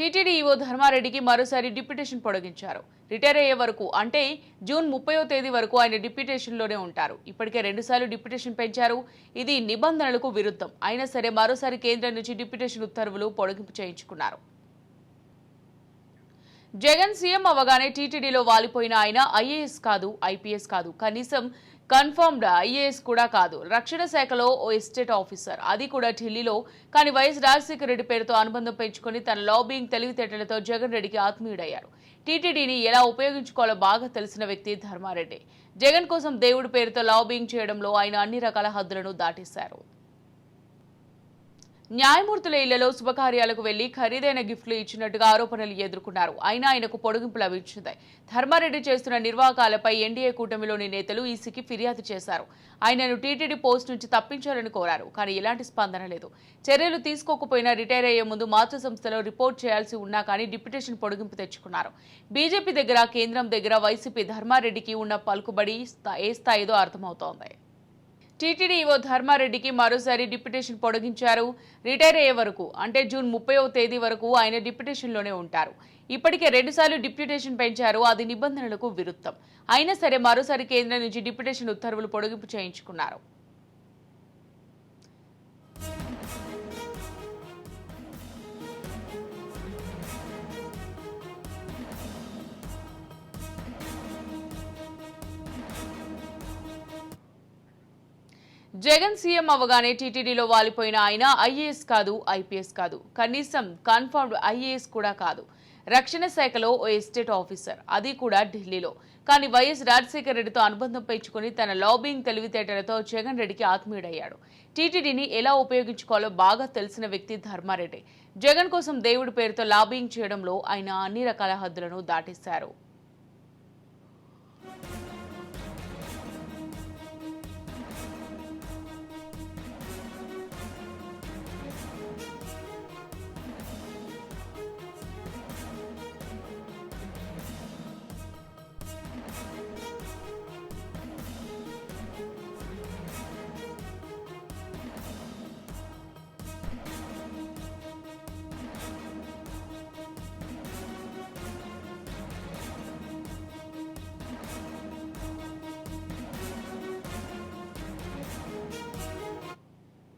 TTD EO ధర్మారెడ్డికి మరోసారి deputation పొడిగించారు. Retire అయ్యే వరకు అంటే జూన్ 30వ తేదీ వరకు ఆయన డిప్యూటేషన్లోనే ఉంటారు. ఇప్పటికే 2 సార్లు డిప్యూటేషన్ పెంచారు. ఇది నిబంధనలకు విరుద్ధం. అయినా సరే మరోసారి కేంద్రం నుంచి డిప్యూటేషన్ ఉత్తర్వులు పొడిగింపు చేయించుకున్నారు. జగన్ సీఎం అవగానే టీటీడీలో వాలిపోయిన ఆయన ఐఏఎస్ కాదు, ఐపీఎస్ కాదు, కనీసం కన్ఫర్మ్డ్ ఐఏఎస్ కూడా కాదు. రక్షణ శాఖలో ఓ ఎస్టేట్ ఆఫీసర్, అది కూడా ఢిల్లీలో. కానీ వైఎస్ రాజశేఖర రెడ్డి పేరుతో అనుబంధం పెంచుకొని తన లాబింగ్ తెలివితేటలతో జగన్ రెడ్డికి ఆత్మీయుడయ్యారు. టీటీడీని ఎలా ఉపయోగించుకోవాలో బాగా తెలిసిన వ్యక్తి ధర్మారెడ్డి. జగన్ కోసం దేవుడి పేరుతో లాబింగ్ చేయడంలో ఆయన అన్ని రకాల హద్దులను దాటేశారు. న్యాయమూర్తుల ఇళ్లలో శుభకార్యాలకు వెళ్లి ఖరీదైన గిఫ్ట్లు ఇచ్చినట్టుగా ఆరోపణలు ఎదుర్కొన్నారు. అయినా ఆయనకు పొడిగింపు లభించింది. ధర్మారెడ్డి చేస్తున్న నిర్వాకాలపై ఎన్డీఏ కూటమిలోని నేతలు ఈసీకి ఫిర్యాదు చేశారు. ఆయనను టీటీడీ పోస్ట్ నుంచి తప్పించాలని కోరారు. కానీ ఎలాంటి స్పందన లేదు. చర్యలు తీసుకోకపోయినా రిటైర్ అయ్యే ముందు మాతృ సంస్థలో రిపోర్ట్ చేయాల్సి ఉన్నా కానీ డిప్యూటేషన్ పొడిగింపు తెచ్చుకున్నారు. బీజేపీ దగ్గర, కేంద్రం దగ్గర వైసీపీ ధర్మారెడ్డికి ఉన్న పలుకుబడి ఏ స్థాయిదో అర్థమవుతోంది. టీటీడీ ఈవో ధర్మారెడ్డికి మరోసారి డిప్యూటేషన్ పొడిగించారు. రిటైర్ అయ్యే వరకు అంటే జూన్ 30వ తేదీ వరకు ఆయన డిప్యూటేషన్లోనే ఉంటారు. ఇప్పటికే 2 సార్లు డిప్యూటేషన్ పెంచారు. అది నిబంధనలకు విరుద్ధం. అయినా సరే మరోసారి కేంద్రం నుంచి డిప్యూటేషన్ ఉత్తర్వులు పొడిగింపు చేయించుకున్నారు. జగన్ సీఎం అవగానే టీటీడీలో వాలిపోయిన ఆయన ఐఏఎస్ కాదు, ఐపీఎస్ కాదు, కనీసం కన్ఫర్మ్డ్ ఐఏఎస్ కూడా కాదు. రక్షణ శాఖలో ఓ ఎస్టేట్ ఆఫీసర్, అది కూడా ఢిల్లీలో. కానీ వైఎస్ రాజశేఖర రెడ్డితో అనుబంధం పెంచుకుని తన లాబింగ్ తెలివితేటలతో జగన్ రెడ్డికి ఆత్మీయుడయ్యాడు. టీటీడీని ఎలా ఉపయోగించుకోవాలో బాగా తెలిసిన వ్యక్తి ధర్మారెడ్డి. జగన్ కోసం దేవుడి పేరుతో లాబింగ్ చేయడంలో ఆయన అన్ని రకాల హద్దులను దాటేశారు.